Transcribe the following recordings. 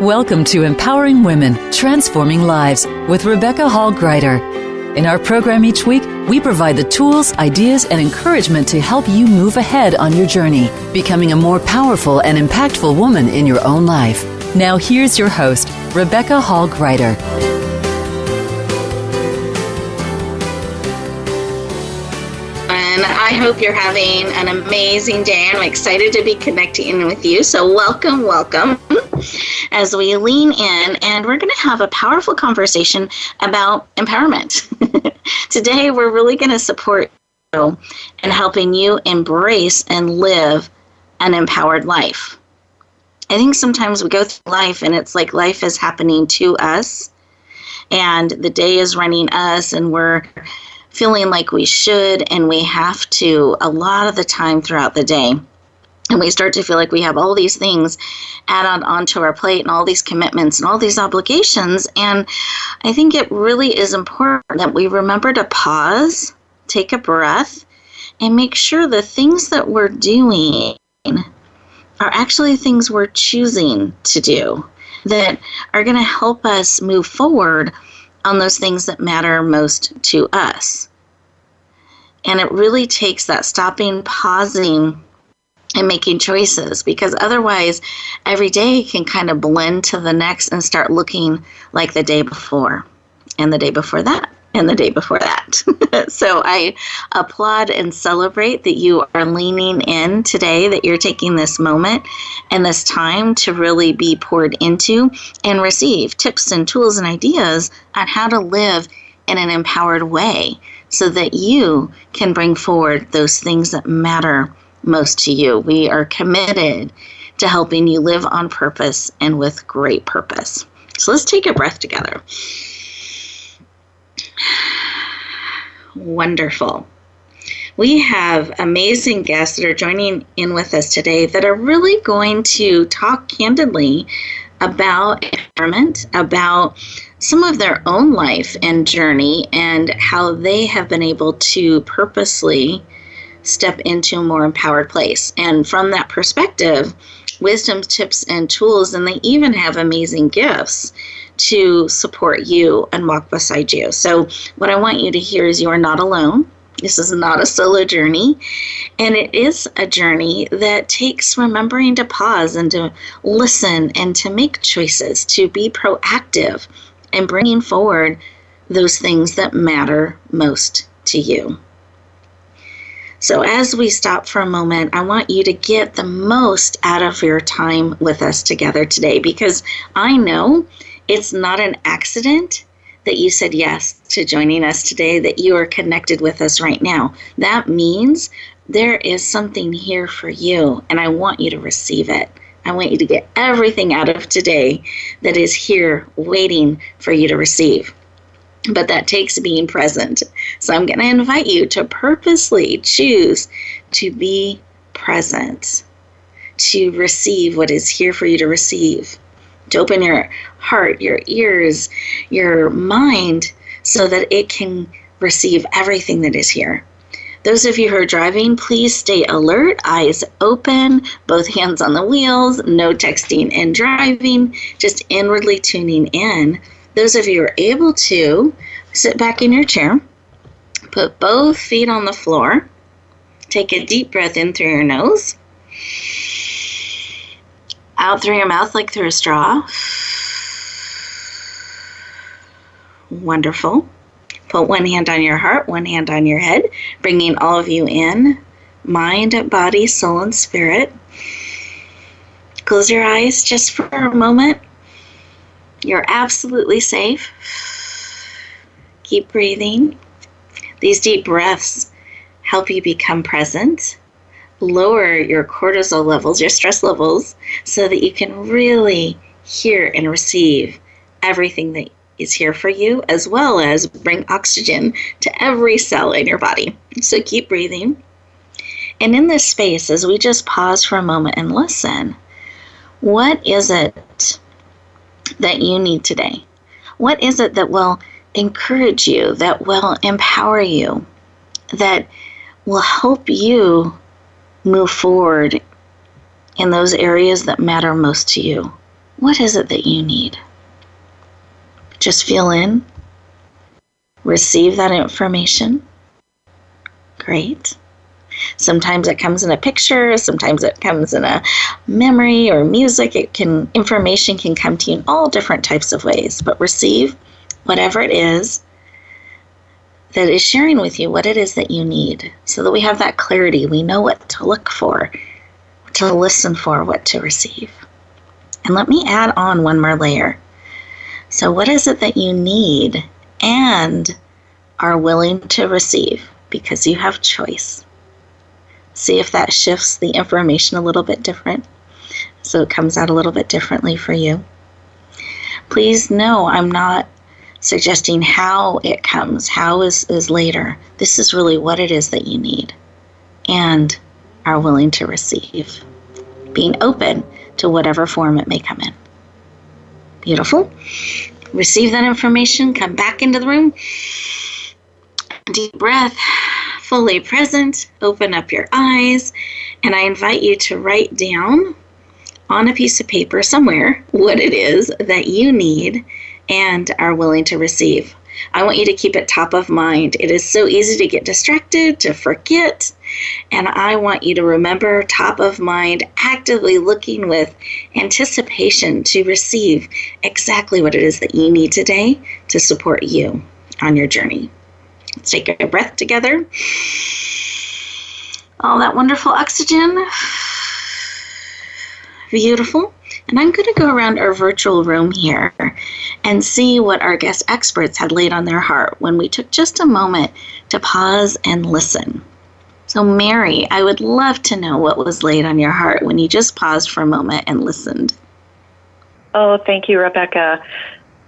Welcome to Empowering Women, Transforming Lives with Rebecca Hall Gruyter. In our program each week, we provide the tools, ideas, and encouragement to help you move ahead on your journey, becoming a more powerful and impactful woman in your own life. Now here's your host, Rebecca Hall Gruyter. I hope you're having an amazing day. I'm excited to be connecting with you. So welcome as we lean in, and we're going to have a powerful conversation about empowerment. Today, we're really going to support you in helping you embrace and live an empowered life. I think sometimes we go through life and it's like life is happening to us and the day is running us and we're feeling like we should and we have to a lot of the time throughout the day. And we start to feel like we have all these things added onto our plate and all these commitments and all these obligations. And I think it really is important that we remember to pause, take a breath, and make sure the things that we're doing are actually things we're choosing to do that are going to help us move forward on those things that matter most to us. And it really takes that stopping, pausing, and making choices, because otherwise every day can kind of blend to the next and start looking like the day before, and the day before that, and the day before that. So I applaud and celebrate that you are leaning in today, that you're taking this moment and this time to really be poured into and receive tips and tools and ideas on how to live in an empowered way so that you can bring forward those things that matter most to you. We are committed to helping you live on purpose and with great purpose. So let's take a breath together. Wonderful. We have amazing guests that are joining in with us today that are really going to talk candidly about empowerment, about some of their own life and journey and how they have been able to purposely step into a more empowered place. And from that perspective, wisdom, tips, and tools, and they even have amazing gifts to support you and walk beside you. So what I want you to hear is you are not alone. This is not a solo journey, and it is a journey that takes remembering to pause and to listen and to make choices, to be proactive and bringing forward those things that matter most to you. So as we stop for a moment, I want you to get the most out of your time with us together today, because I know it's not an accident that you said yes to joining us today, that you are connected with us right now. That means there is something here for you, and I want you to receive it. I want you to get everything out of today that is here waiting for you to receive. But that takes being present. So I'm going to invite you to purposely choose to be present, to receive what is here for you to receive, to open your heart, your ears, your mind, so that it can receive everything that is here. Those of you who are driving, please stay alert, eyes open, both hands on the wheels, no texting and driving, just inwardly tuning in. Those of you who are able to, sit back in your chair, put both feet on the floor, take a deep breath in through your nose, out through your mouth like through a straw. Wonderful. Put one hand on your heart, one hand on your head, bringing all of you in, mind, body, soul, and spirit. Close your eyes just for a moment. You're absolutely safe. Keep breathing. These deep breaths help you become present, lower your cortisol levels, your stress levels, so that you can really hear and receive everything that is here for you, as well as bring oxygen to every cell in your body. So keep breathing. And in this space, as we just pause for a moment and listen, what is it that you need today? What is it that will encourage you, that will empower you, that will help you move forward in those areas that matter most to you? What is it that you need? Just feel in. Receive that information. Great. Sometimes it comes in a picture, sometimes it comes in a memory or music. Information can come to you in all different types of ways, but receive whatever it is that is sharing with you what it is that you need, so that we have that clarity. We know what to look for, what to listen for, what to receive. And let me add on one more layer. So what is it that you need and are willing to receive? Because you have choice. See if that shifts the information a little bit different, so it comes out a little bit differently for you. Please know I'm not suggesting how it comes. How is later. This is really what it is that you need and are willing to receive. Being open to whatever form it may come in. Beautiful. Receive that information. Come back into the room. Deep breath. Fully present. Open up your eyes. And I invite you to write down on a piece of paper somewhere what it is that you need and are willing to receive. I want you to keep it top of mind. It is so easy to get distracted, to forget, and I want you to remember top of mind, actively looking with anticipation to receive exactly what it is that you need today to support you on your journey. Let's take a breath together. All that wonderful oxygen. Beautiful. And I'm going to go around our virtual room here and see what our guest experts had laid on their heart when we took just a moment to pause and listen. So Mary, I would love to know what was laid on your heart when you just paused for a moment and listened. Oh, thank you, Rebecca.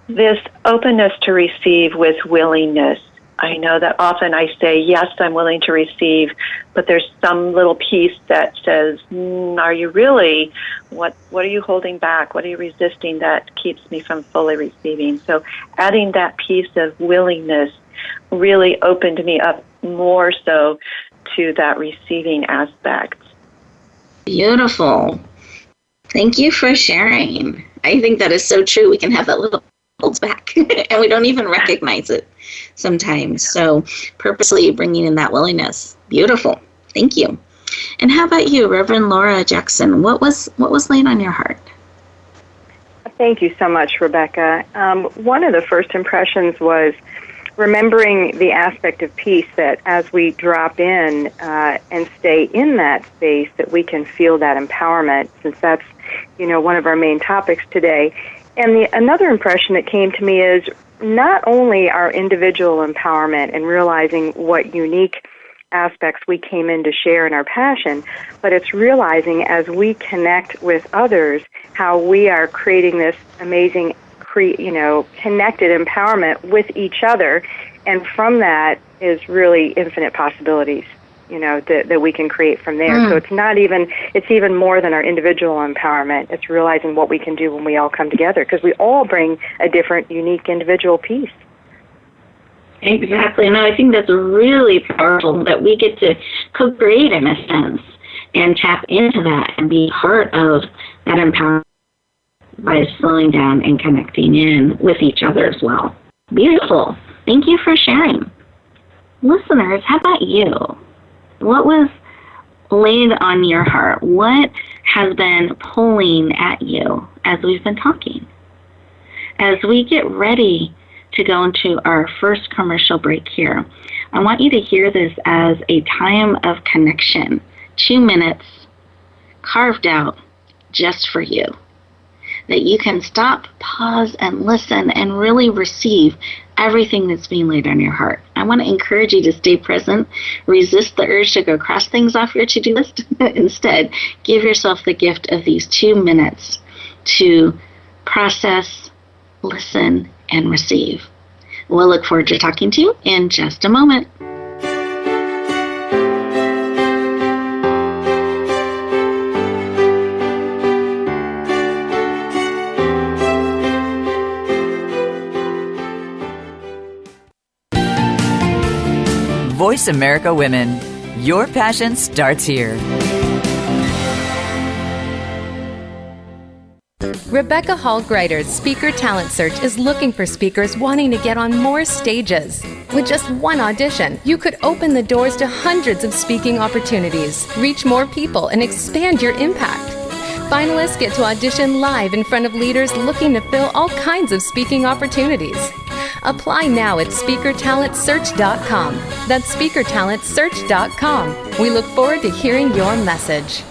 This openness to receive with willingness. I know that often I say, yes, I'm willing to receive, but there's some little piece that says, are you really? What are you holding back? What are you resisting that keeps me from fully receiving? So adding that piece of willingness really opened me up more so to that receiving aspect. Beautiful. Thank you for sharing. I think that is so true. We can have that little holds back and we don't even recognize it sometimes. So purposely bringing in that willingness. Beautiful. Thank you. And how about you, Reverend Laura Jackson? What was laid on your heart? Thank you so much, Rebecca. One of the first impressions was remembering the aspect of peace that as we drop in and stay in that space, that we can feel that empowerment, since that's, one of our main topics today. And another impression that came to me is not only our individual empowerment and realizing what unique aspects we came in to share in our passion, but it's realizing as we connect with others how we are creating this amazing, connected empowerment with each other, and from that is really infinite possibilities, that we can create from there. So it's even more than our individual empowerment. It's realizing what we can do when we all come together, because we all bring a different, unique individual piece. Exactly. No, I think that's really powerful that we get to co-create in a sense and tap into that and be part of that empowerment by slowing down and connecting in with each other as well. Beautiful. Thank you for sharing. Listeners, how about you? What was laid on your heart? What has been pulling at you as we've been talking? As we get ready to go into our first commercial break here, I want you to hear this as a time of connection. 2 minutes carved out just for you. That you can stop, pause, and listen and really receive everything that's being laid on your heart. I want to encourage you to stay present. Resist the urge to go cross things off your to-do list. Instead, give yourself the gift of these 2 minutes to process, listen, and receive. We'll look forward to talking to you in just a moment. Voice America Women. Your passion starts here. Rebecca Hall Gruyter's Speaker Talent Search is looking for speakers wanting to get on more stages. With just one audition, you could open the doors to hundreds of speaking opportunities, reach more people, and expand your impact. Finalists get to audition live in front of leaders looking to fill all kinds of speaking opportunities. Apply now at SpeakerTalentSearch.com. That's SpeakerTalentSearch.com. We look forward to hearing your message.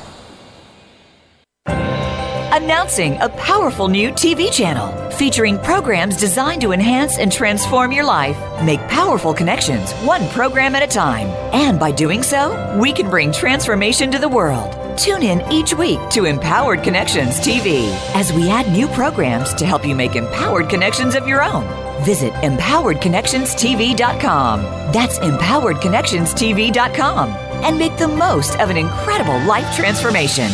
Announcing a powerful new TV channel featuring programs designed to enhance and transform your life. Make powerful connections, one program at a time. And by doing so, we can bring transformation to the world. Tune in each week to Empowered Connections TV as we add new programs to help you make empowered connections of your own. Visit EmpoweredConnectionsTV.com. That's EmpoweredConnectionsTV.com. And make the most of an incredible life transformation.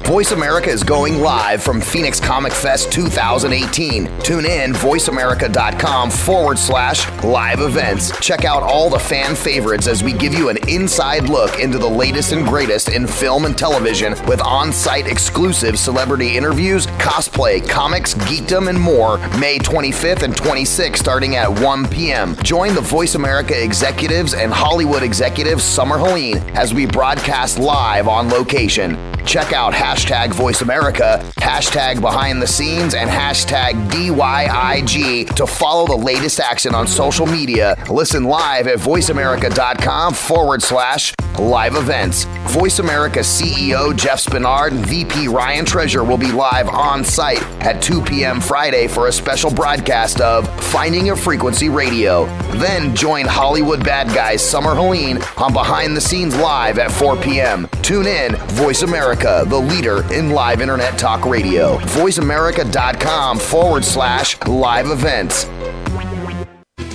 Voice America is going live from Phoenix Comic Fest 2018. Tune in voiceamerica.com/live events. Check out all the fan favorites as we give you an inside look into the latest and greatest in film and television with on-site exclusive celebrity interviews, cosplay, comics, geekdom, and more. May 25th and 26th starting at 1 p.m. Join the Voice America executives and Hollywood executives Summer Helene as we broadcast live on location. Check out hashtag Voice America, hashtag Behind the Scenes, and hashtag DYIG to follow the latest action on social media. Listen live at voiceamerica.com/live events. Voice America CEO Jeff Spinard and VP Ryan Treasure will be live on site at 2 p.m. Friday for a special broadcast of Finding Your Frequency Radio. Then join Hollywood bad guys Summer Helene on Behind the Scenes Live at 4 p.m. Tune in, Voice America, the leader in live internet talk radio. voiceamerica.com/live events.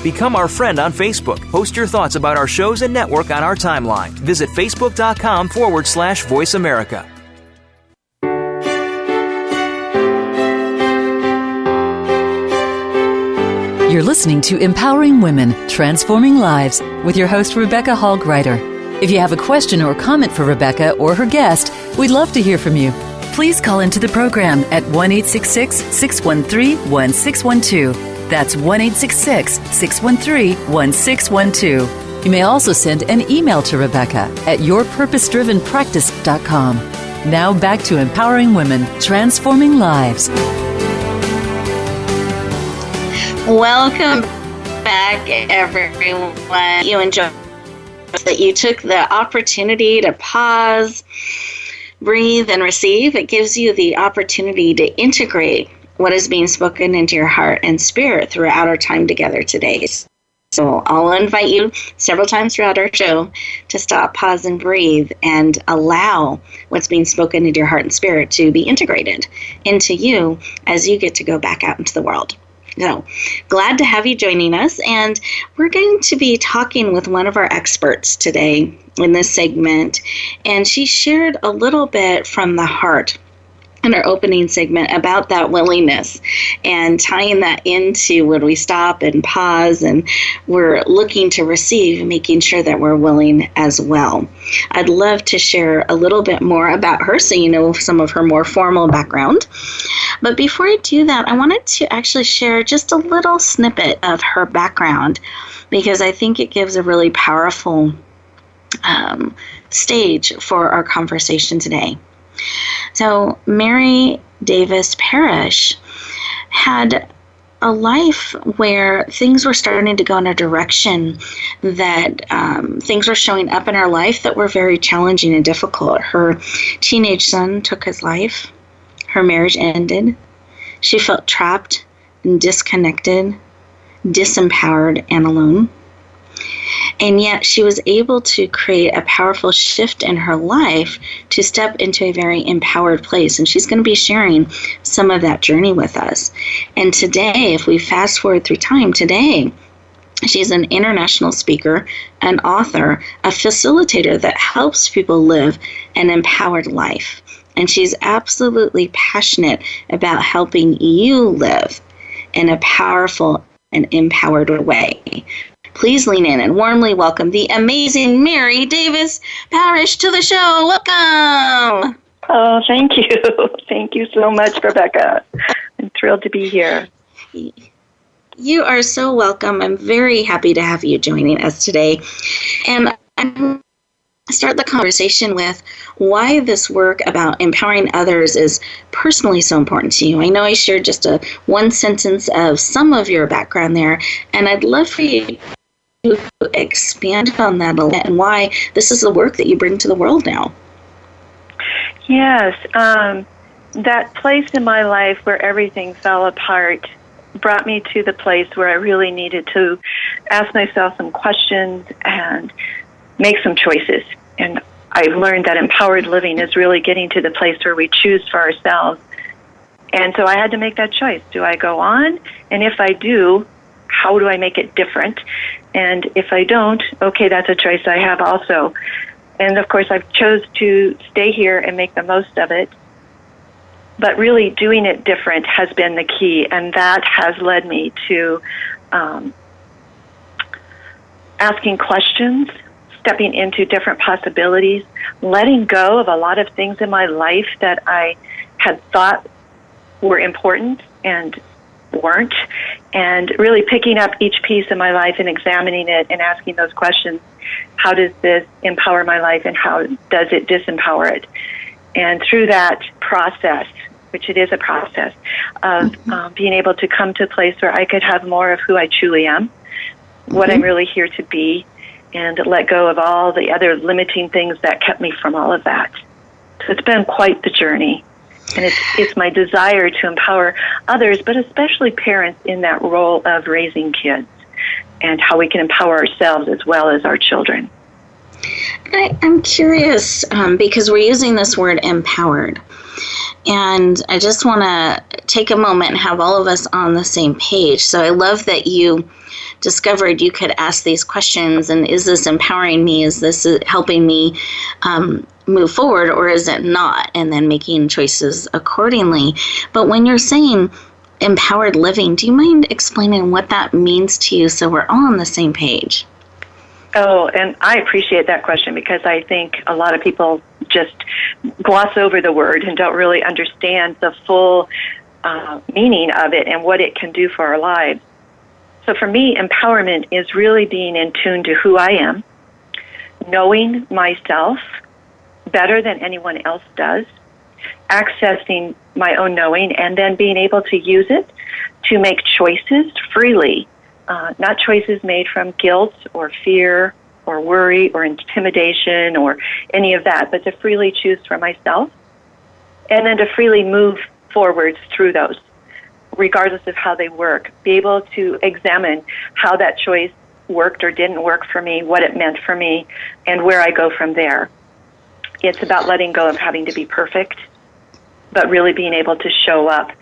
Become our friend on Facebook. Post your thoughts about our shows and network on our timeline. Visit facebook.com/Voice America. You're listening to Empowering Women, Transforming Lives with your host, Rebecca Hall Gruyter. If you have a question or comment for Rebecca or her guest, we'd love to hear from you. Please call into the program at 1-866-613-1612. That's 1-866-613-1612. You may also send an email to Rebecca at yourpurposedrivenpractice.com. Now back to Empowering Women, Transforming Lives. Welcome back, everyone. You enjoyed that you took the opportunity to pause, breathe, and receive. It gives you the opportunity to integrate what is being spoken into your heart and spirit throughout our time together today. So I'll invite you several times throughout our show to stop, pause, and breathe and allow what's being spoken into your heart and spirit to be integrated into you as you get to go back out into the world. So, glad to have you joining us, and we're going to be talking with one of our experts today in this segment, and she shared a little bit from the heart in our opening segment about that willingness and tying that into when we stop and pause and we're looking to receive, making sure that we're willing as well. I'd love to share a little bit more about her so you know some of her more formal background. But before I do that, I wanted to actually share just a little snippet of her background because I think it gives a really powerful stage for our conversation today. So Mary Dravis-Parrish had a life where things were starting to go in a direction that things were showing up in her life that were very challenging and difficult. Her teenage son took his life. Her marriage ended. She felt trapped and disconnected, disempowered, and alone. And yet she was able to create a powerful shift in her life to step into a very empowered place. And she's going to be sharing some of that journey with us. And today, if we fast forward through time, today, she's an international speaker, an author, a facilitator that helps people live an empowered life. And she's absolutely passionate about helping you live in a powerful and empowered way. Please lean in and warmly welcome the amazing Mary Dravis-Parrish to the show. Welcome. Oh, thank you. Thank you so much, Rebecca. I'm thrilled to be here. You are so welcome. I'm very happy to have you joining us today. And I'm start the conversation with why this work about empowering others is personally so important to you. I know I shared just one sentence of some of your background there, and I'd love for you to expand on that a little bit and why this is the work that you bring to the world now. Yes, that place in my life where everything fell apart brought me to the place where I really needed to ask myself some questions and make some choices. And I've learned that empowered living is really getting to the place where we choose for ourselves. And so I had to make that choice. Do I go on? And if I do, how do I make it different? And if I don't, okay, that's a choice I have also. And of course, I've chose to stay here and make the most of it. But really doing it different has been the key, and that has led me to asking questions, stepping into different possibilities, letting go of a lot of things in my life that I had thought were important and weren't, and really picking up each piece of my life and examining it and asking those questions. How does this empower my life, and how does it disempower it? And through that process, which it is a process, of being able to come to a place where I could have more of who I truly am, what I'm really here to be, and let go of all the other limiting things that kept me from all of that. So it's been quite the journey. And it's my desire to empower others, but especially parents in that role of raising kids, and how we can empower ourselves as well as our children. I'm curious, because we're using this word empowered. And I just want to take a moment and have all of us on the same page. So I love that you discovered you could ask these questions, and is this empowering me? Is this helping me move forward, or is it not? And then making choices accordingly. But when you're saying empowered living, do you mind explaining what that means to you so we're all on the same page? Oh, and I appreciate that question, because I think a lot of people just gloss over the word and don't really understand the full meaning of it and what it can do for our lives. So for me, empowerment is really being in tune to who I am, knowing myself better than anyone else does, accessing my own knowing, and then being able to use it to make choices freely. Not choices made from guilt or fear or worry or intimidation or any of that, but to freely choose for myself, and then to freely move forwards through those, regardless of how they work. Be able to examine how that choice worked or didn't work for me, what it meant for me, and where I go from there. It's about letting go of having to be perfect, but really being able to show up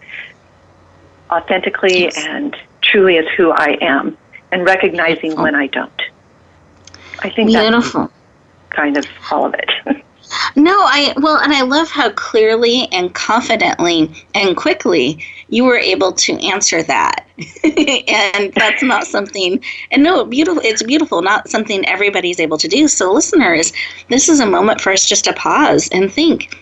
authentically and truly as who I am, and recognizing when I don't. I think beautiful. That's kind of all of it. No, and I love how clearly and confidently and quickly you were able to answer that. And that's not something, and no, it's beautiful, not something everybody's able to do. So listeners, this is a moment for us just to pause and think.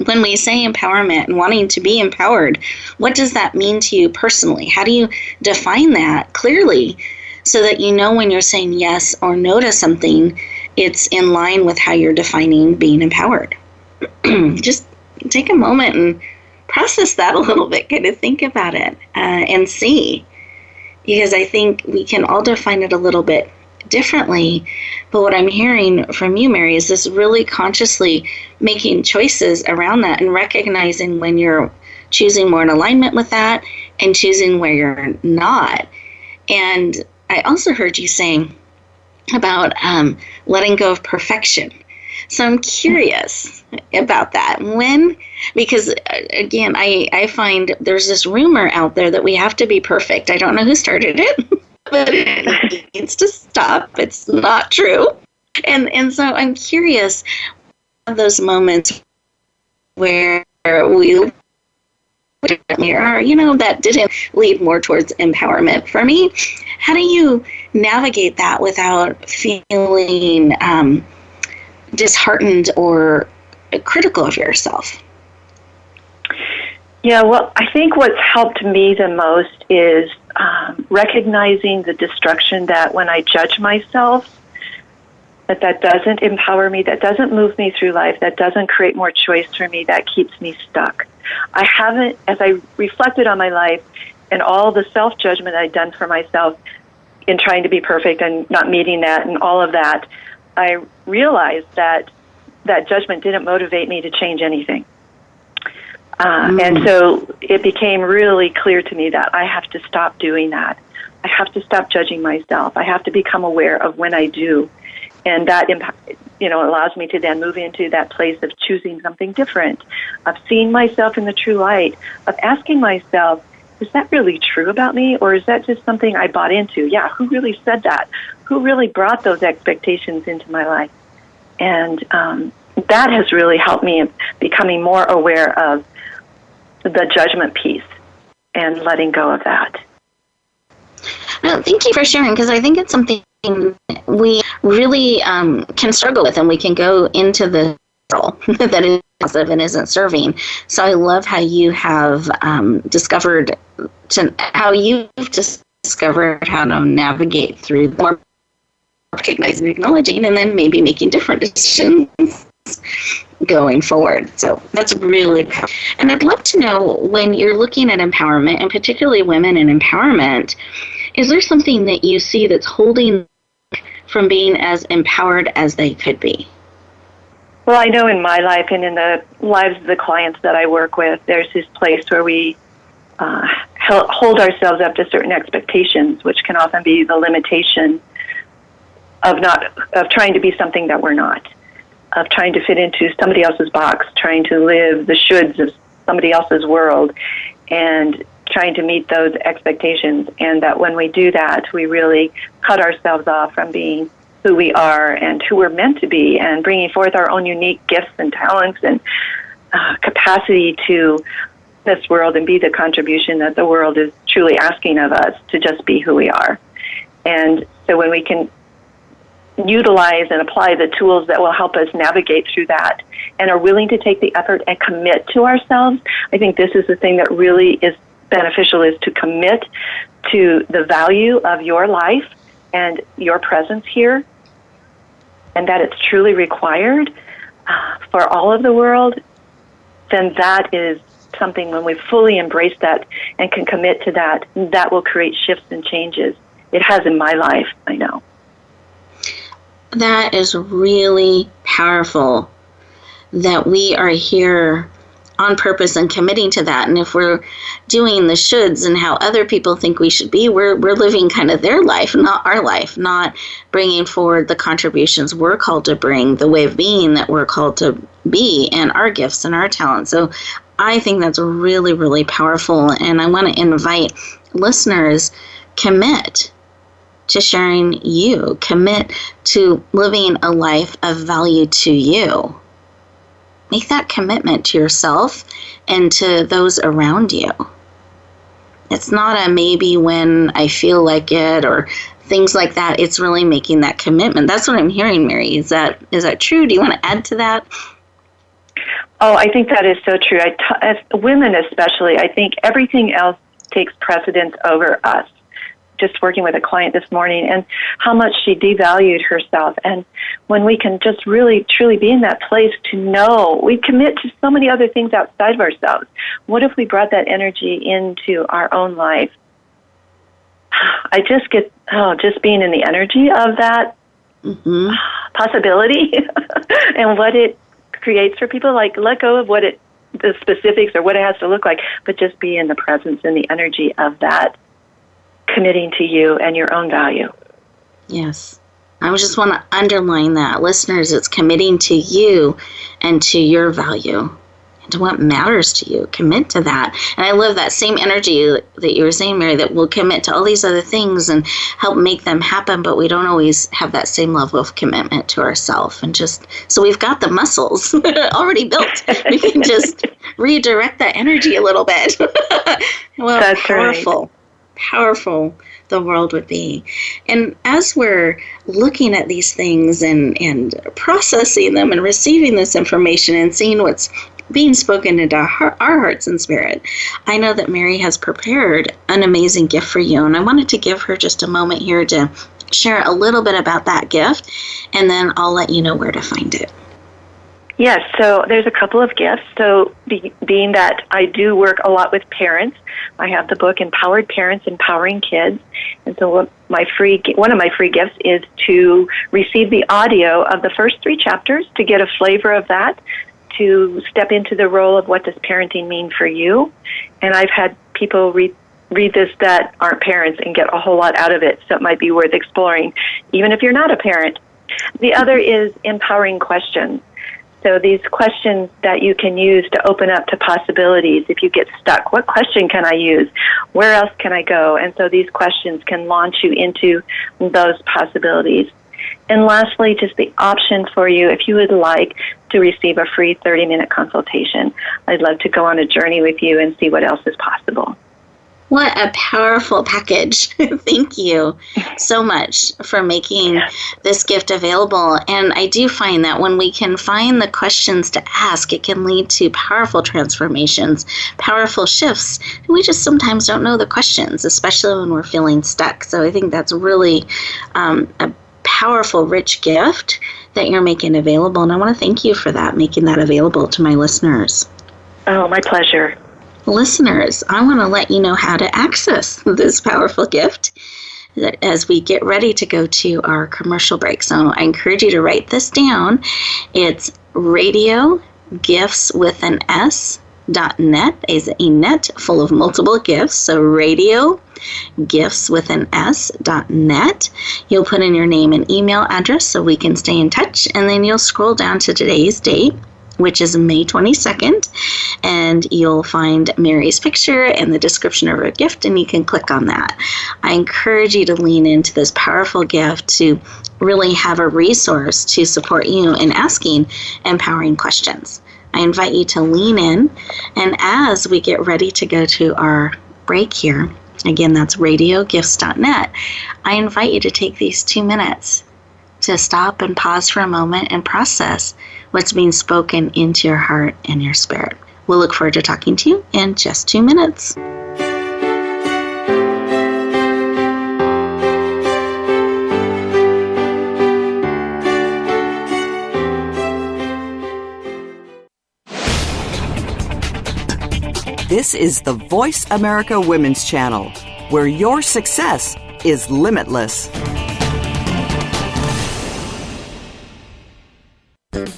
When we say empowerment and wanting to be empowered, what does that mean to you personally? How do you define that clearly so that you know when you're saying yes or no to something, it's in line with how you're defining being empowered? Just take a moment and process that a little bit, kind of think about it and see. Because I think we can all define it a little bit differently. But what I'm hearing from you, Mary, is this really consciously making choices around that and recognizing when you're choosing more in alignment with that and choosing where you're not. And I also heard you saying about letting go of perfection. So I'm curious about that. Because again, I find there's this rumor out there that we have to be perfect. I don't know who started it, but it needs to stop. It's not true. And so I'm curious of those moments where we that didn't lead more towards empowerment. For me, how do you navigate that without feeling disheartened or critical of yourself? Yeah, well, I think what's helped me the most is recognizing the destruction that when I judge myself, that doesn't empower me, that doesn't move me through life, that doesn't create more choice for me, that keeps me stuck. I haven't, as I reflected on my life and all the self-judgment I'd done for myself in trying to be perfect and not meeting that and all of that, I realized that that judgment didn't motivate me to change anything. And so it became really clear to me that I have to stop doing that. I have to stop judging myself. I have to become aware of when I do. And that, allows me to then move into that place of choosing something different, of seeing myself in the true light, of asking myself, is that really true about me, or is that just something I bought into? Yeah, who really said that? Who really brought those expectations into my life? And that has really helped me in becoming more aware of the judgment piece and letting go of that. No, thank you for sharing, because I think it's something we really can struggle with, and we can go into the role that is positive and isn't serving. So I love how you have discovered how to navigate through more recognizing, acknowledging, and then maybe making different decisions going forward. So that's really powerful. And I'd love to know, when you're looking at empowerment, and particularly women in empowerment, is there something that you see that's holding from being as empowered as they could be? Well, I know in my life and in the lives of the clients that I work with, there's this place where we hold ourselves up to certain expectations, which can often be the limitation of trying to be something that we're not, of trying to fit into somebody else's box, trying to live the shoulds of somebody else's world, and trying to meet those expectations. And that when we do that, we really cut ourselves off from being who we are and who we're meant to be, and bringing forth our own unique gifts and talents and capacity to this world and be the contribution that the world is truly asking of us, to just be who we are. And so when we can utilize and apply the tools that will help us navigate through that, and are willing to take the effort and commit to ourselves, I think this is the thing that really is beneficial, is to commit to the value of your life and your presence here, and that it's truly required for all of the world. Then that is something, when we fully embrace that and can commit to that, that will create shifts and changes. It has in my life, I know. That is really powerful, that we are here on purpose and committing to that. And if we're doing the shoulds and how other people think we should be, we're living kind of their life, not our life, not bringing forward the contributions we're called to bring, the way of being that we're called to be, and our gifts and our talents. So I think that's really, really powerful. And I want to invite listeners, commit to sharing you, commit to living a life of value to you. Make that commitment to yourself and to those around you. It's not a maybe when I feel like it or things like that. It's really making that commitment. That's what I'm hearing, Mary. Is that true? Do you want to add to that? Oh, I think that is so true. As women especially, I think everything else takes precedence over us. Just working with a client this morning, and how much she devalued herself. And when we can just really, truly be in that place to know, we commit to so many other things outside of ourselves. What if we brought that energy into our own life? I just get, just being in the energy of that possibility and what it creates for people. Like, let go of the specifics or what it has to look like, but just be in the presence and the energy of that, committing to you and your own value. Yes. I just want to underline that. Listeners, it's committing to you and to your value and to what matters to you. Commit to that. And I love that same energy that you were saying, Mary, that we'll commit to all these other things and help make them happen, but we don't always have that same level of commitment to ourselves. And just, so we've got the muscles already built. We can just redirect that energy a little bit. Well, that's powerful. Right. Powerful. the world would be. And as we're looking at these things and processing them and receiving this information and seeing what's being spoken into our hearts and spirit, I know that Mary has prepared an amazing gift for you. And I wanted to give her just a moment here to share a little bit about that gift, and then I'll let you know where to find it. Yes, so there's a couple of gifts. So being that I do work a lot with parents, I have the book Empowered Parents, Empowering Kids. And so one of my free gifts is to receive the audio of the first 3 chapters to get a flavor of that, to step into the role of what does parenting mean for you. And I've had people read this that aren't parents and get a whole lot out of it, so it might be worth exploring, even if you're not a parent. The other is Empowering Questions. So these questions that you can use to open up to possibilities. If you get stuck, what question can I use? Where else can I go? And so these questions can launch you into those possibilities. And lastly, just the option for you, if you would like to receive a free 30-minute consultation. I'd love to go on a journey with you and see what else is possible. What a powerful package. Thank you so much for making this gift available. And I do find that when we can find the questions to ask, it can lead to powerful transformations, powerful shifts. And we just sometimes don't know the questions, especially when we're feeling stuck. So I think that's really a powerful, rich gift that you're making available. And I want to thank you for that, making that available to my listeners. Oh, my pleasure. Listeners, I want to let you know how to access this powerful gift as we get ready to go to our commercial break. So I encourage you to write this down. It's radiogifts.net, as a net full of multiple gifts. So radiogifts.net. You'll put in your name and email address so we can stay in touch, and then you'll scroll down to today's date, which is May 22nd, and you'll find Mary's picture and the description of her gift, and you can click on that. I encourage you to lean into this powerful gift to really have a resource to support you in asking empowering questions. I invite you to lean in, and as we get ready to go to our break here, again, that's radiogifts.net, I invite you to take these 2 minutes to stop and pause for a moment and process what's being spoken into your heart and your spirit. We'll look forward to talking to you in just 2 minutes. This is the Voice America Women's Channel, where your success is limitless.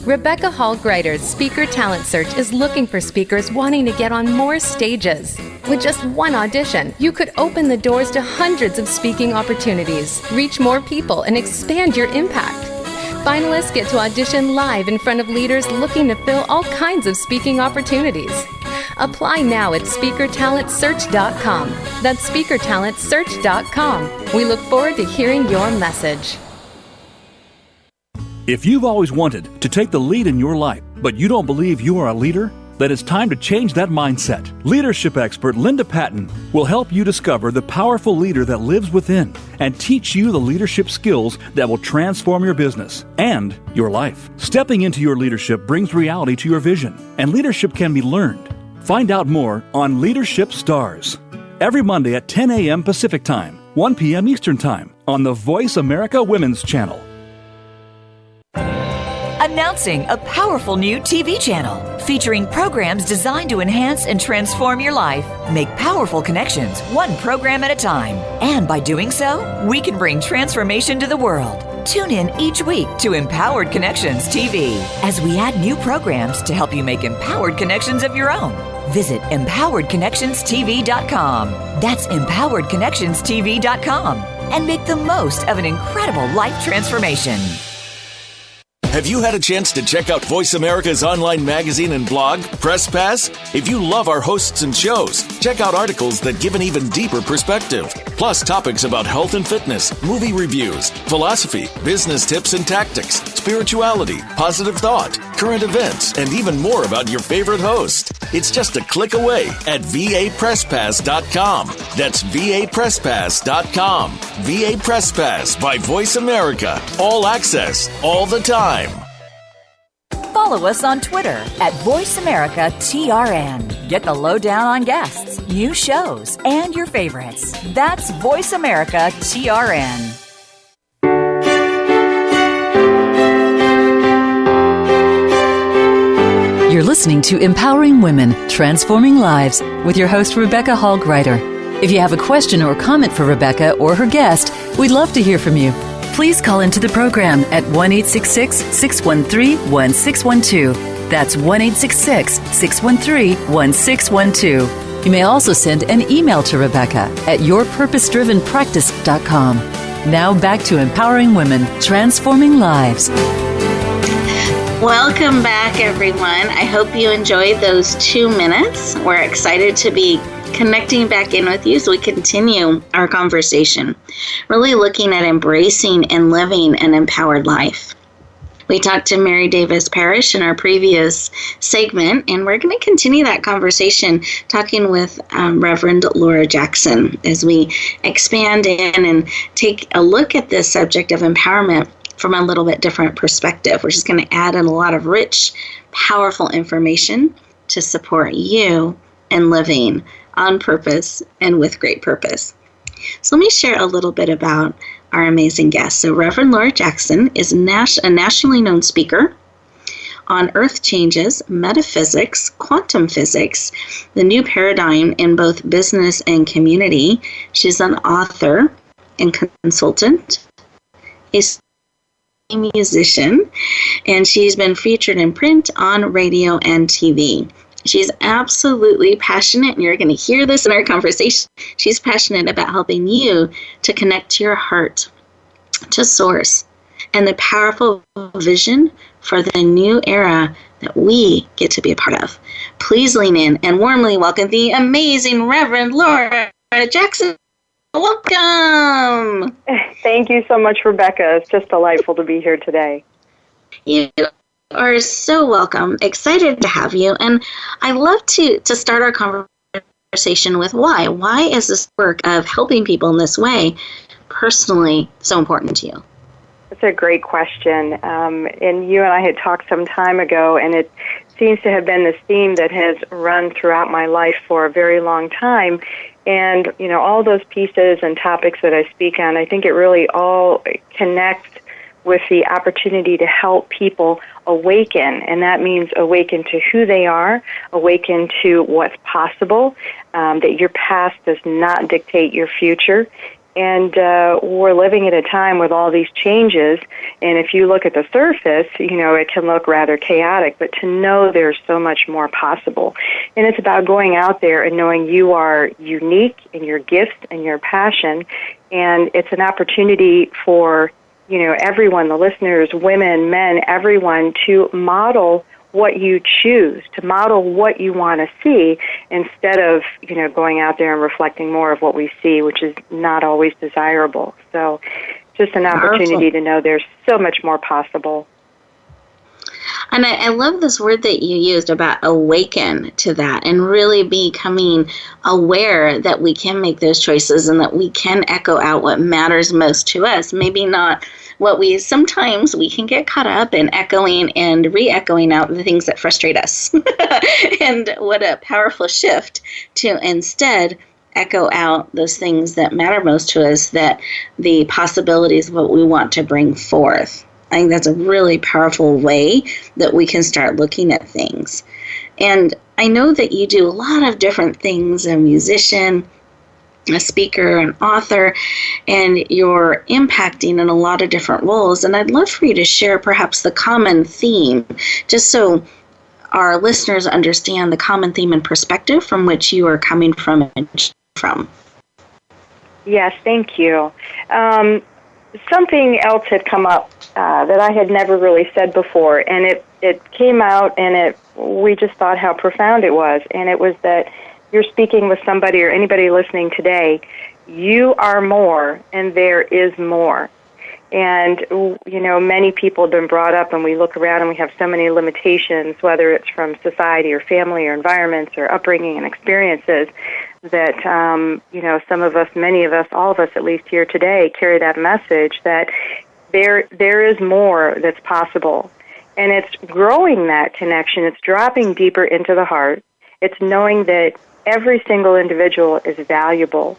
Rebecca Hall Gruyter's Speaker Talent Search is looking for speakers wanting to get on more stages. With just one audition, you could open the doors to hundreds of speaking opportunities, reach more people, and expand your impact. Finalists get to audition live in front of leaders looking to fill all kinds of speaking opportunities. Apply now at SpeakerTalentSearch.com. That's SpeakerTalentSearch.com. We look forward to hearing your message. If you've always wanted to take the lead in your life, but you don't believe you are a leader, then it's time to change that mindset. Leadership expert Linda Patton will help you discover the powerful leader that lives within and teach you the leadership skills that will transform your business and your life. Stepping into your leadership brings reality to your vision, and leadership can be learned. Find out more on Leadership Stars every Monday at 10 a.m. Pacific Time, 1 p.m. Eastern Time on the Voice America Women's Channel. Announcing a powerful new TV channel featuring programs designed to enhance and transform your life. Make powerful connections, one program at a time. And by doing so, we can bring transformation to the world. Tune in each week to Empowered Connections TV as we add new programs to help you make empowered connections of your own. Visit EmpoweredConnectionsTV.com. That's EmpoweredConnectionsTV.com. And make the most of an incredible life transformation. Have you had a chance to check out Voice America's online magazine and blog, Press Pass? If you love our hosts and shows, check out articles that give an even deeper perspective. Plus topics about health and fitness, movie reviews, philosophy, business tips and tactics, spirituality, positive thought, current events, and even more about your favorite host. It's just a click away at vapresspass.com. That's vapresspass.com. VA Press Pass by Voice America. All access, all the time. Follow us on Twitter at VoiceAmericaTRN. Get the lowdown on guests, new shows, and your favorites. That's VoiceAmericaTRN. You're listening to Empowering Women, Transforming Lives with your host, Rebecca Hall Gruyter. If you have a question or comment for Rebecca or her guest, we'd love to hear from you. Please call into the program at 1-866-613-1612. That's 1-866-613-1612. You may also send an email to Rebecca at yourpurposedrivenpractice.com. Now back to Empowering Women, Transforming Lives. Welcome back, everyone. I hope you enjoyed those 2 minutes. We're excited to be connecting back in with you as we continue our conversation, really looking at embracing and living an empowered life. We talked to Mary Dravis-Parrish in our previous segment, and we're going to continue that conversation talking with Reverend Laura Jackson as we expand in and take a look at this subject of empowerment from a little bit different perspective, which is going to add in a lot of rich, powerful information to support you in living on purpose and with great purpose. So let me share a little bit about our amazing guest. So Reverend Laura Jackson is a nationally known speaker on earth changes, metaphysics, quantum physics, the new paradigm in both business and community. She's an author and consultant, a musician, and she's been featured in print, on radio, and TV. She's absolutely passionate, and you're going to hear this in our conversation. She's passionate about helping you to connect to your heart, to source, and the powerful vision for the new era that we get to be a part of. Please lean in and warmly welcome the amazing Reverend Laura Jackson. Welcome. Thank you so much, Rebecca. It's just delightful to be here today. You are so welcome. Excited to have you. And I love to start our conversation with why. Why is this work of helping people in this way personally so important to you? That's a great question. And you and I had talked some time ago, and it seems to have been this theme that has run throughout my life for a very long time. And, you know, all those pieces and topics that I speak on, I think it really all connects with the opportunity to help people awaken. And that means awaken to who they are, awaken to what's possible, that your past does not dictate your future. And we're living at a time with all these changes, and if you look at the surface, you know, it can look rather chaotic, but to know there's so much more possible. And it's about going out there and knowing you are unique in your gifts and your passion, and it's an opportunity for, you know, everyone, the listeners, women, men, everyone, to model what you choose, to model what you want to see, instead of, you know, going out there and reflecting more of what we see, which is not always desirable. So just an opportunity to know there's so much more possible. And I love this word that you used about awaken to that, and really becoming aware that we can make those choices and that we can echo out what matters most to us. Maybe not what sometimes we can get caught up in echoing and re-echoing out the things that frustrate us. And what a powerful shift to instead echo out those things that matter most to us, that the possibilities of what we want to bring forth. I think that's a really powerful way that we can start looking at things. And I know that you do a lot of different things, a musician, a speaker, an author, and you're impacting in a lot of different roles. And I'd love for you to share perhaps the common theme, just so our listeners understand the common theme and perspective from which you are coming from. Yes, thank you. Something else had come up that I had never really said before, and it came out, and we just thought how profound it was. And it was that you're speaking with somebody, or anybody listening today, you are more, and there is more. And, many people have been brought up, and we look around and we have so many limitations, whether it's from society or family or environments or upbringing and experiences, that, some of us, many of us, all of us at least here today, carry that message that there is more that's possible. And it's growing that connection. It's dropping deeper into the heart. It's knowing that every single individual is valuable,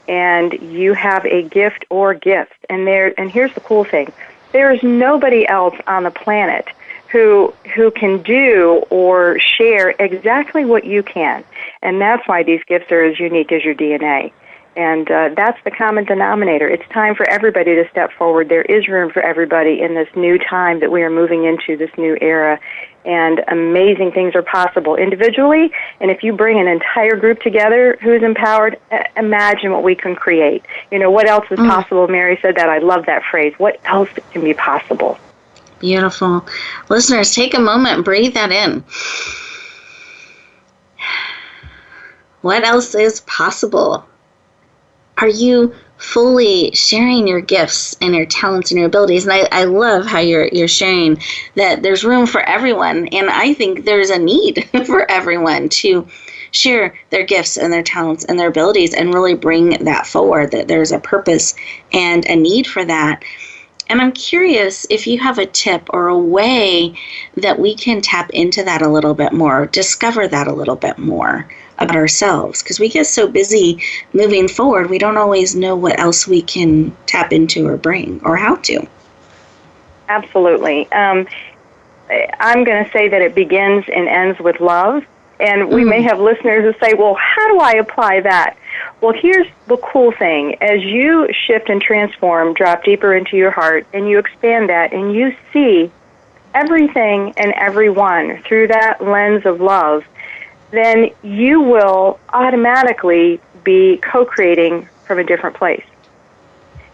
and you have a gift or gifts. And here's the cool thing. There is nobody else on the planet who can do or share exactly what you can. And that's why these gifts are as unique as your DNA. And that's the common denominator. It's time for everybody to step forward. There is room for everybody in this new time that we are moving into, this new era. And amazing things are possible individually. And if you bring an entire group together who's empowered, imagine what we can create. What else is possible? Mary said that. I love that phrase. What else can be possible? Beautiful. Listeners, take a moment and breathe that in. What else is possible? Are you fully sharing your gifts and your talents and your abilities? And I love how you're sharing that there's room for everyone. And I think there's a need for everyone to share their gifts and their talents and their abilities and really bring that forward, that there's a purpose and a need for that. And I'm curious if you have a tip or a way that we can tap into that a little bit more, discover that a little bit more about ourselves, because we get so busy moving forward, we don't always know what else we can tap into or bring or how to. Absolutely. I'm going to say that it begins and ends with love. And we may have listeners who say, well, how do I apply that? Well, here's the cool thing. As you shift and transform, drop deeper into your heart, and you expand that, and you see everything and everyone through that lens of love, then you will automatically be co-creating from a different place.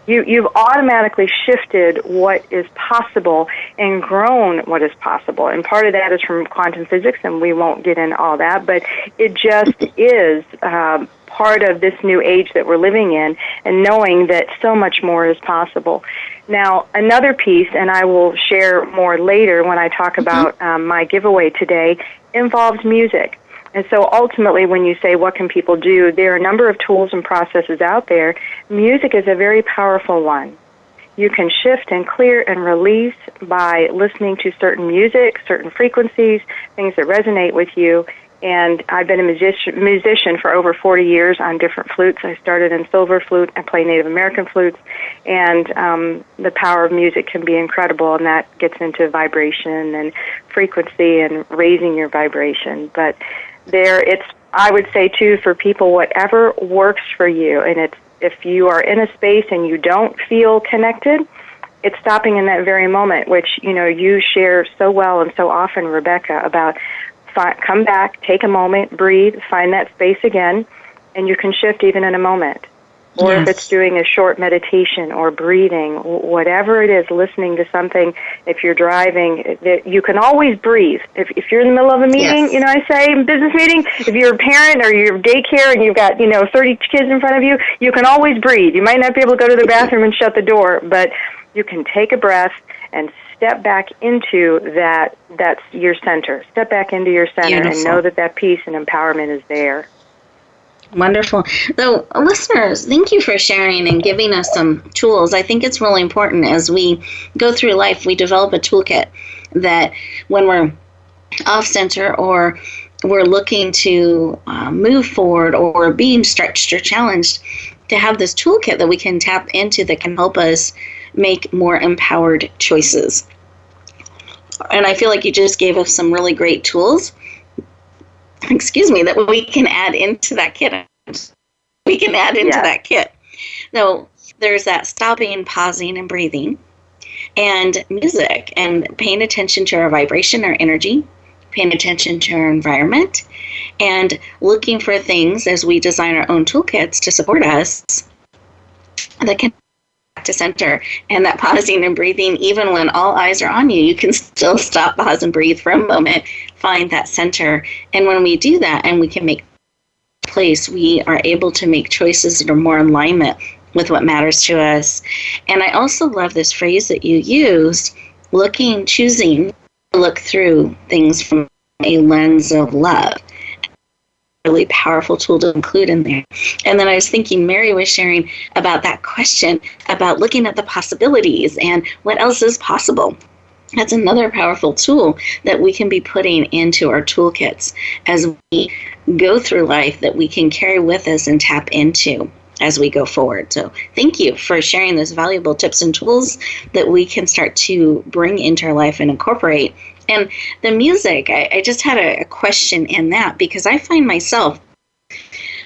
You've automatically shifted what is possible and grown what is possible. And part of that is from quantum physics, and we won't get into all that, but it just is part of this new age that we're living in, and knowing that so much more is possible. Now, another piece, and I will share more later when I talk about my giveaway today, involves music. And so ultimately, when you say, what can people do, there are a number of tools and processes out there. Music is a very powerful one. You can shift and clear and release by listening to certain music, certain frequencies, things that resonate with you. And I've been a musician for over 40 years on different flutes. I started in silver flute. I play Native American flutes. And the power of music can be incredible, and that gets into vibration and frequency and raising your vibration. But I would say, too, for people, whatever works for you, and if you are in a space and you don't feel connected, it's stopping in that very moment, which, you share so well and so often, Rebecca, about come back, take a moment, breathe, find that space again, and you can shift even in a moment. Or if it's doing a short meditation or breathing, whatever it is, listening to something, if you're driving, you can always breathe. If you're in the middle of a meeting, I say, business meeting, if you're a parent or you're daycare and you've got, 30 kids in front of you, you can always breathe. You might not be able to go to the bathroom and shut the door, but you can take a breath and step back into that's your center. Step back into your center. Beautiful. And know that peace and empowerment is there. Wonderful. So, listeners, thank you for sharing and giving us some tools. I think it's really important as we go through life, we develop a toolkit that when we're off center or we're looking to move forward or being stretched or challenged, to have this toolkit that we can tap into that can help us make more empowered choices. And I feel like you just gave us some really great tools that we can add into that kit. That kit. So there's that stopping, pausing, and breathing, and music, and paying attention to our vibration, our energy, paying attention to our environment, and looking for things as we design our own toolkits to support us that can to center. And that pausing and breathing, even when all eyes are on you, you can still stop, pause, and breathe for a moment, find that center. And when we do that and we can make place, we are able to make choices that are more in alignment with what matters to us. And I also love this phrase that you used, choosing to look through things from a lens of love. Really powerful tool to include in there. And then I was thinking Mary was sharing about that question about looking at the possibilities and what else is possible. That's another powerful tool that we can be putting into our toolkits as we go through life, that we can carry with us and tap into as we go forward. So thank you for sharing those valuable tips and tools that we can start to bring into our life and incorporate. And the music, I just had a question in that, because I find myself,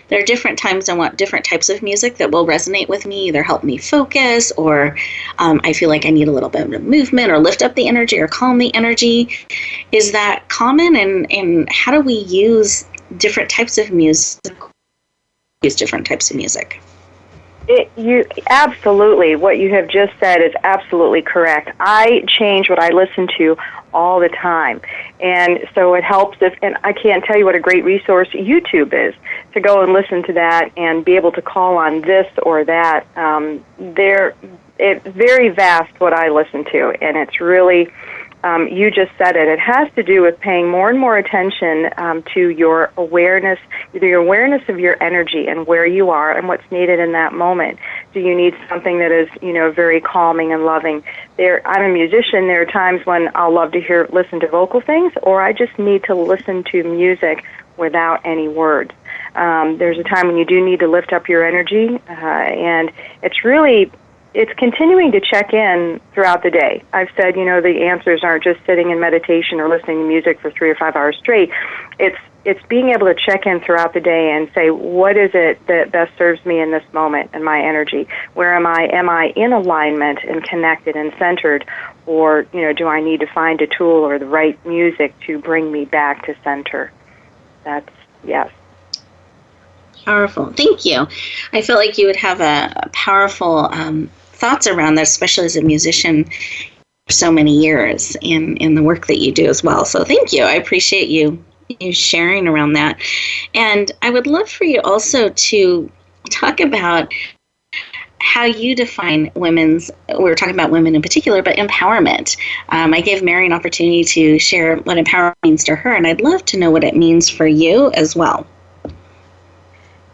there are different times I want different types of music that will resonate with me, either help me focus, or I feel like I need a little bit of movement or lift up the energy or calm the energy. Is that common? And how do we use different types of music? You absolutely, what you have just said is absolutely correct. I change what I listen to all the time, and so it helps and I can't tell you what a great resource YouTube is to go and listen to that and be able to call on this or that. It's very vast what I listen to, and it's really, you just said it. It has to do with paying more and more attention to your awareness, the awareness of your energy and where you are and what's needed in that moment. Do you need something that is, very calming and loving? I'm a musician. There are times when I'll love to listen to vocal things, or I just need to listen to music without any words. There's a time when you do need to lift up your energy, and it's continuing to check in throughout the day. I've said, the answers aren't just sitting in meditation or listening to music for 3 or 5 hours straight. It's being able to check in throughout the day and say, what is it that best serves me in this moment and my energy? Where am I? Am I in alignment and connected and centered? Or, do I need to find a tool or the right music to bring me back to center? Yes. Powerful. Thank you. I feel like you would have a powerful thoughts around that, especially as a musician for so many years in the work that you do as well. So thank you. I appreciate you sharing around that. And I would love for you also to talk about how you define we were talking about women in particular, but empowerment. I gave Mary an opportunity to share what empowerment means to her, and I'd love to know what it means for you as well.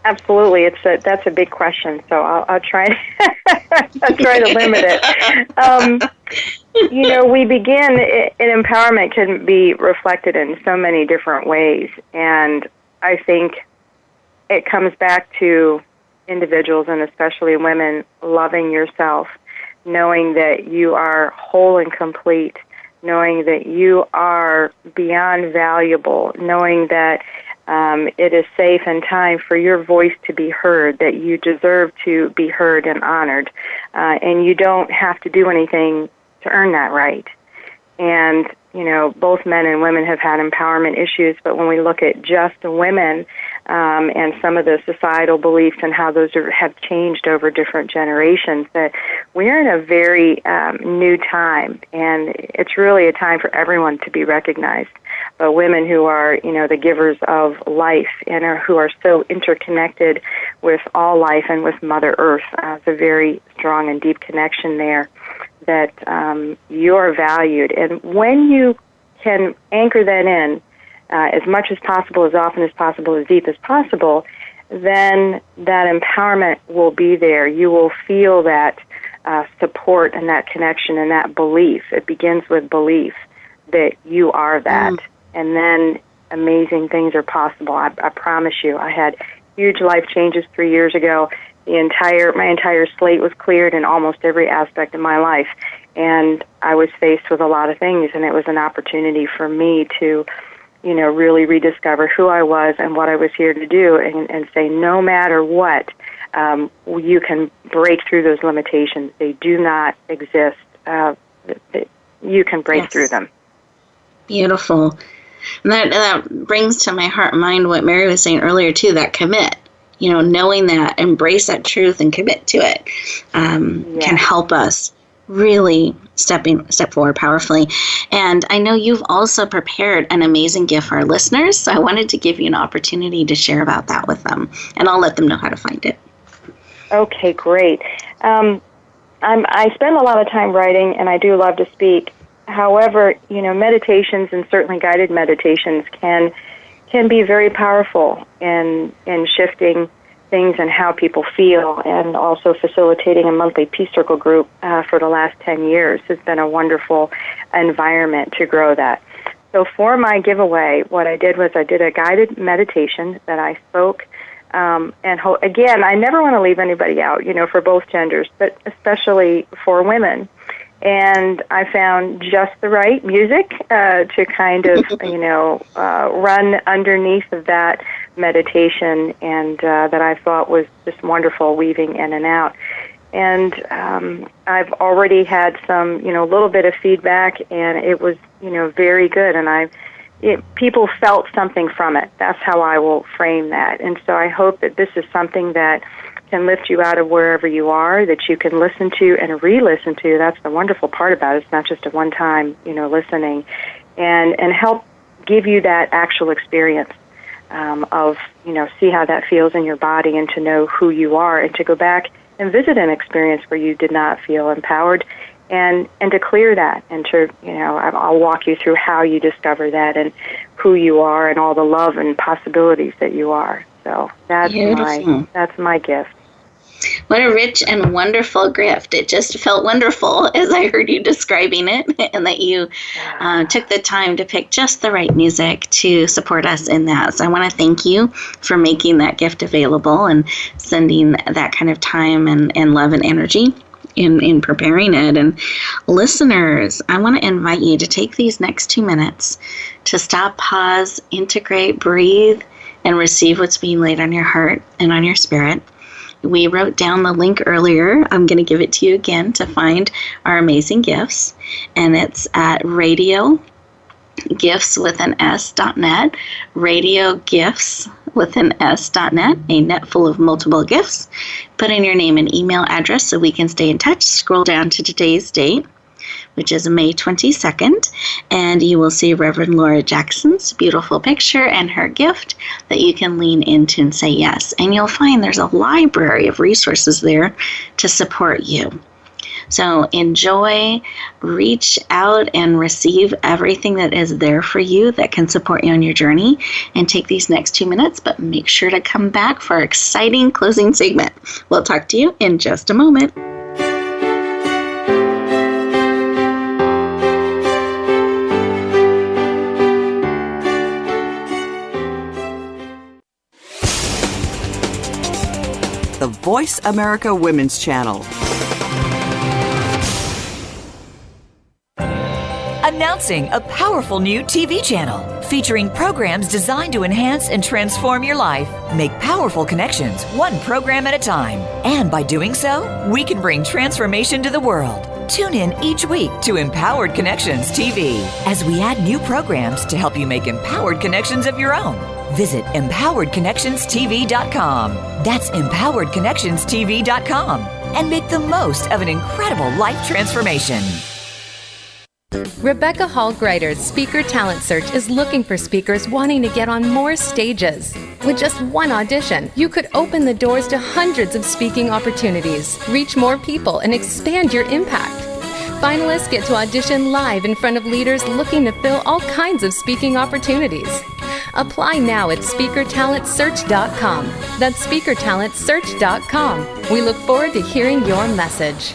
Absolutely, that's a big question. So I'll try. I'll try to limit it. We begin. Empowerment can be reflected in so many different ways, and I think it comes back to individuals, and especially women, loving yourself, knowing that you are whole and complete, knowing that you are beyond valuable, knowing that it is safe and time for your voice to be heard, that you deserve to be heard and honored, and you don't have to do anything to earn that right. And, both men and women have had empowerment issues, but when we look at just women and some of the societal beliefs and how those have changed over different generations, that we're in a very new time, and it's really a time for everyone to be recognized. But women who are, the givers of life and who are so interconnected with all life and with Mother Earth, it's a very strong and deep connection there, that you're valued. And when you can anchor that in as much as possible, as often as possible, as deep as possible, then that empowerment will be there. You will feel that support and that connection and that belief. It begins with belief that you are that. And then amazing things are possible. I promise you. I had huge life changes 3 years ago. My entire slate was cleared in almost every aspect of my life, and I was faced with a lot of things, and it was an opportunity for me to, really rediscover who I was and what I was here to do, and say, no matter what, you can break through those limitations. They do not exist. You can break through them. Beautiful. And that brings to my heart and mind what Mary was saying earlier, too, that commit. Knowing that, embrace that truth and commit to it can help us really step forward powerfully. And I know you've also prepared an amazing gift for our listeners, so I wanted to give you an opportunity to share about that with them, and I'll let them know how to find it. Okay, great. I spend a lot of time writing, and I do love to speak. However, meditations and certainly guided meditations can be very powerful in shifting things and how people feel, and also facilitating a monthly Peace Circle group for the last 10 years has been a wonderful environment to grow that. So for my giveaway, what I did was I did a guided meditation that I spoke, again, I never want to leave anybody out, for both genders, but especially for women. And I found just the right music to kind of, run underneath of that meditation, and that I thought was just wonderful, weaving in and out. And I've already had some, little bit of feedback, and it was, very good. And people felt something from it. That's how I will frame that. And so I hope that this is something that can lift you out of wherever you are, that you can listen to and re-listen to. That's the wonderful part about it. It's not just a one-time, listening, and help give you that actual experience of, see how that feels in your body, and to know who you are, and to go back and visit an experience where you did not feel empowered, and to clear that, and to, I'll walk you through how you discover that and who you are and all the love and possibilities that you are. So that's my gift. What a rich and wonderful gift. It just felt wonderful as I heard you describing it, and that you took the time to pick just the right music to support us in that. So I want to thank you for making that gift available and sending that kind of time and love and energy in preparing it. And listeners, I want to invite you to take these next 2 minutes to stop, pause, integrate, breathe, and receive what's being laid on your heart and on your spirit. We wrote down the link earlier. I'm going to give it to you again to find our amazing gifts. And it's at radiogifts.net, radiogifts.net, a net full of multiple gifts. Put in your name and email address so we can stay in touch. Scroll down to today's date, which is May 22nd, and you will see Reverend Laura Jackson's beautiful picture and her gift that you can lean into and say yes. And you'll find there's a library of resources there to support you. So enjoy, reach out, and receive everything that is there for you that can support you on your journey. And take these next 2 minutes, but make sure to come back for our exciting closing segment. We'll talk to you in just a moment. The Voice America Women's Channel. Announcing a powerful new TV channel featuring programs designed to enhance and transform your life. Make powerful connections, one program at a time. And by doing so, we can bring transformation to the world. Tune in each week to Empowered Connections TV as we add new programs to help you make empowered connections of your own. Visit empoweredconnectionstv.com. That's empoweredconnectionstv.com. And make the most of an incredible life transformation. Rebecca Hall Gruyter's Speaker Talent Search is looking for speakers wanting to get on more stages. With just one audition, you could open the doors to hundreds of speaking opportunities, reach more people, and expand your impact. Finalists get to audition live in front of leaders looking to fill all kinds of speaking opportunities. Apply now at speakertalentsearch.com. That's speakertalentsearch.com. We look forward to hearing your message.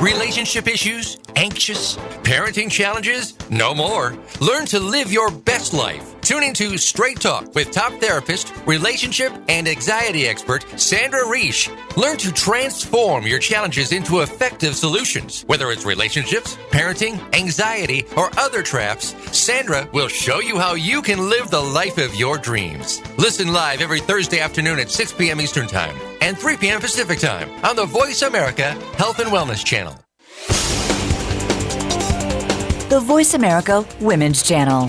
Relationship issues? Anxious? Parenting challenges? No more. Learn to live your best life. Tune into Straight Talk with top therapist, relationship, and anxiety expert Sandra Reish. Learn to transform your challenges into effective solutions. Whether it's relationships, parenting, anxiety, or other traps, Sandra will show you how you can live the life of your dreams. Listen live every Thursday afternoon at 6 p.m. Eastern Time and 3 p.m. Pacific Time on the Voice America Health and Wellness Channel. The Voice America Women's Channel.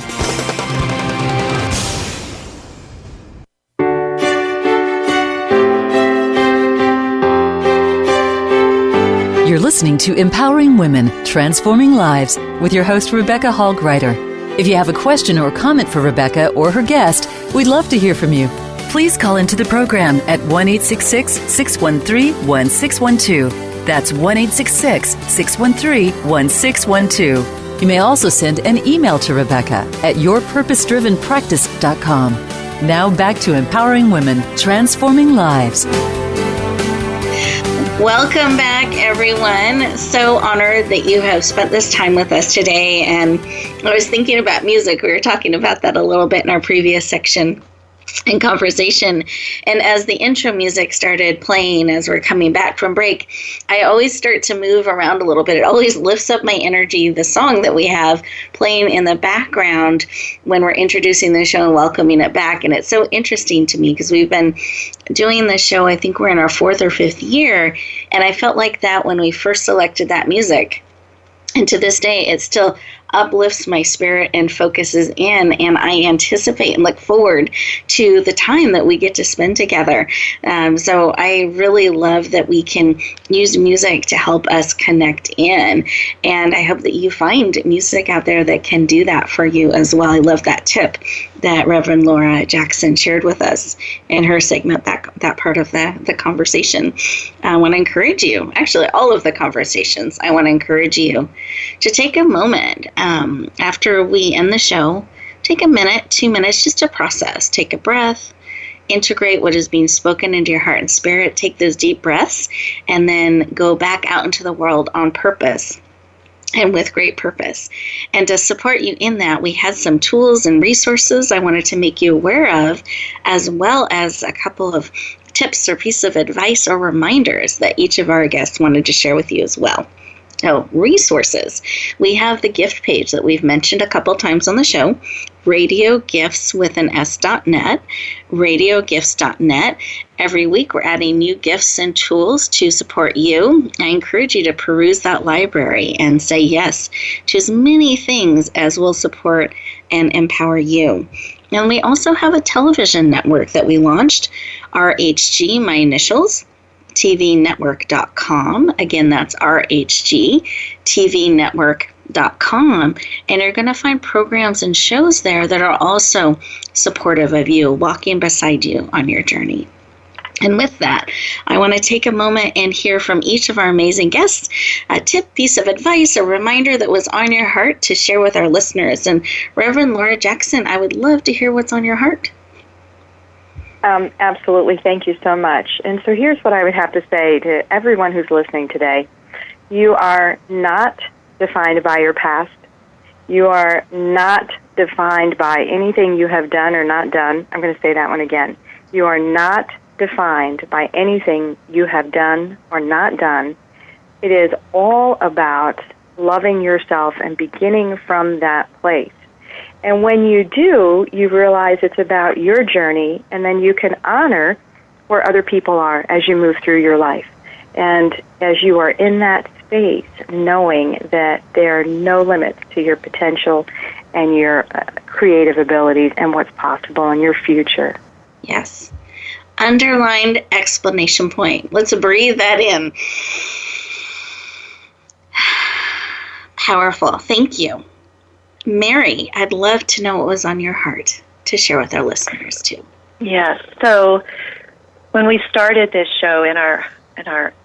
You're listening to Empowering Women, Transforming Lives with your host, Rebecca Hall Gruyter. If you have a question or comment for Rebecca or her guest, we'd love to hear from you. please call into the program at 1-866-613-1612. That's 1-866-613-1612. You may also send an email to Rebecca at yourpurposedrivenpractice.com. Now back to empowering women, transforming lives. Welcome back, everyone. So honored that you have spent this time with us today. And I was thinking about music. We were talking about that a little bit in our previous section in conversation. And as the intro music started playing as we're coming back from break, I always start to move around a little bit. It always lifts up my energy, the song that we have playing in the background when we're introducing the show and welcoming it back. And it's so interesting to me because we've been doing this show, I think we're in our 4th or 5th year, and I felt like that when we first selected that music. And to this day, it still uplifts my spirit and focuses in, and I anticipate and look forward to the time that we get to spend together. So I really love that we can use music to help us connect in, and I hope that you find music out there that can do that for you as well. I love that tip that Reverend Laura Jackson shared with us in her segment, that part of the conversation. I want to encourage you, actually all of the conversations, I want to encourage you to take a moment after we end the show, take a minute, 2 minutes just to process. Take a breath, integrate what is being spoken into your heart and spirit, take those deep breaths, and then go back out into the world on purpose and with great purpose. And to support you in that, we had some tools and resources I wanted to make you aware of, as well as a couple of tips or pieces of advice or reminders that each of our guests wanted to share with you as well. So, resources. We have the gift page that we've mentioned a couple times on the show, radiogifts.net, radiogifts.net. Every week we're adding new gifts and tools to support you. I encourage you to peruse that library and say yes to as many things as will support and empower you. And we also have a television network that we launched, RHG, my initials, tvnetwork.com. Again, that's RHG, tvnetwork.com. And you're going to find programs and shows there that are also supportive of you, walking beside you on your journey. And with that, I want to take a moment and hear from each of our amazing guests a tip, piece of advice, a reminder that was on your heart to share with our listeners. And Reverend Laura Jackson, I would love to hear what's on your heart. Absolutely. Thank you so much. And so here's what I would have to say to everyone who's listening today. You are not defined by your past. You are not defined by anything you have done or not done. I'm going to say that one again. You are not defined by anything you have done or not done. It is all about loving yourself and beginning from that place. And when you do, you realize it's about your journey, and then you can honor where other people are as you move through your life. And as you are in that space, knowing that there are no limits to your potential and your creative abilities and what's possible in your future. Yes. Underlined exclamation point. Let's breathe that in. Powerful. Thank you. Mary, I'd love to know what was on your heart to share with our listeners too. Yes. So when we started this show in our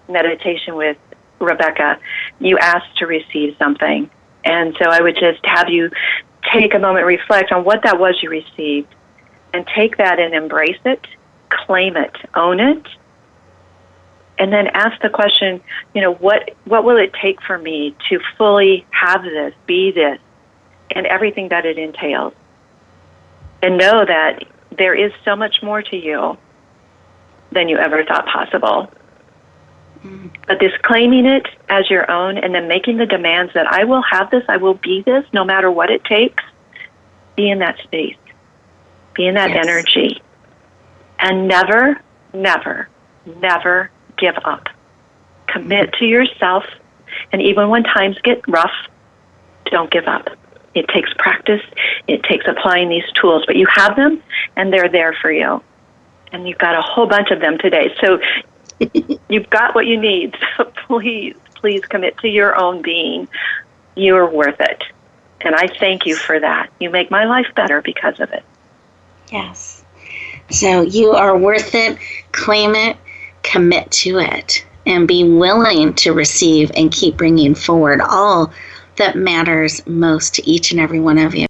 meditation with Rebecca, you asked to receive something. And so I would just have you take a moment, reflect on what that was you received, and take that and embrace it, claim it, own it, and then ask the question, what will it take for me to fully have this, be this, and everything that it entails. And know that there is so much more to you than you ever thought possible. But this claiming it as your own and then making the demands that I will have this, I will be this, no matter what it takes, be in that space, be in that energy. And never, never, never give up. Commit to yourself, and even when times get rough, don't give up. It takes practice. It takes applying these tools, but you have them, and they're there for you. And you've got a whole bunch of them today. So you've got what you need. So please commit to your own being. You're worth it. And I thank you for that. You make my life better because of it. Yes. So you are worth it. Claim it, commit to it, and be willing to receive and keep bringing forward all that matters most to each and every one of you.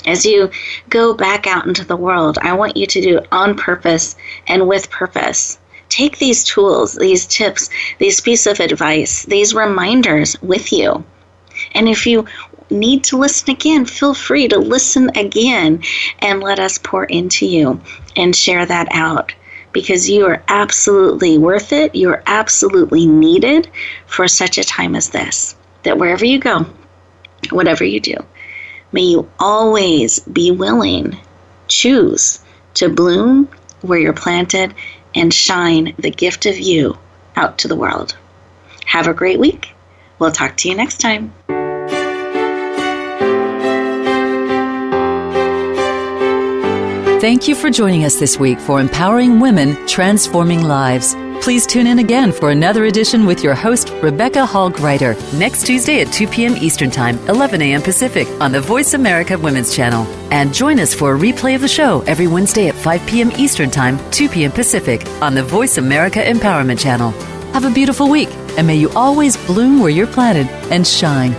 As you go back out into the world, I want you to do it on purpose and with purpose. Take these tools, these tips, these pieces of advice, these reminders with you. And if you need to listen again, feel free to listen again and let us pour into you and share that out, because you are absolutely worth it. You are absolutely needed for such a time as this. That wherever you go, whatever you do, may you always be willing, choose to bloom where you're planted and shine the gift of you out to the world. Have a great week. We'll talk to you next time. Thank you for joining us this week for Empowering Women, Transforming Lives. Please tune in again for another edition with your host, Rebecca Hall Gruyter, next Tuesday at 2 p.m. Eastern Time, 11 a.m. Pacific on the Voice America Women's Channel. And join us for a replay of the show every Wednesday at 5 p.m. Eastern Time, 2 p.m. Pacific on the Voice America Empowerment Channel. Have a beautiful week, and may you always bloom where you're planted and shine.